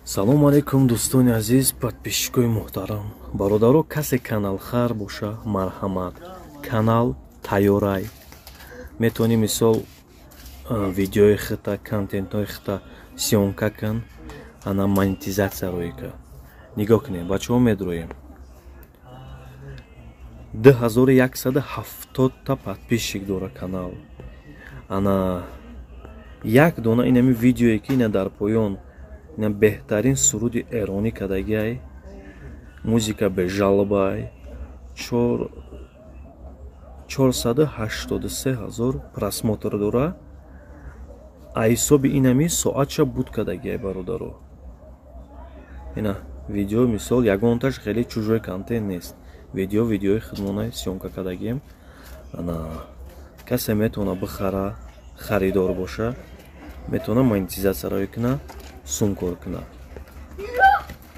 салому алейкум дӯстони азиз, подписчикои муҳтарам, бародаро касе канал хар боша марҳамат, канал тайёрай. Метавонӣ мисол видеои хита, контентҳои хита сёнка кун, ана монетизатсия рӯй ка. Нигоҳ кунед, бачаҳо медроем 2170 та подписчик дора канал. Ана як дона инами видеое ки ина дар поён ина беҳтарин суруди эронӣ кадагиай, музика бежалбай 483,000 просмотр дора. А ҳисоби инами соатша буд кадагиай бародаро. Ина видео мисол ягонташ хеле чужой контент нест. Видеои худмонаи сёнка кадагием. Ана касе метавона бихара, харидор боша, метавона монетизатсия рӯй куна, сум кор куна.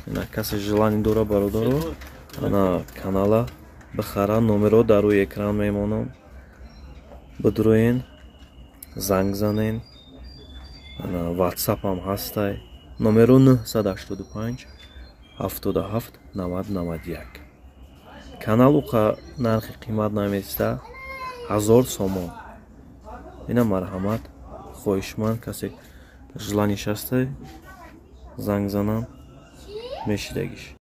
Ина касе желание дора бародаро, ана канала бихара, номеро дар рӯи экран мемонам. Бидроен, занг занен. Ана WhatsApp ҳам ҳастай. Номеро 985 77 90 91. Каналу нархи қимат наместа 1000 сомон. Ина марҳамат, хоҳишманд, касе желаниеш ҳастай, занг занам, мешидагиш.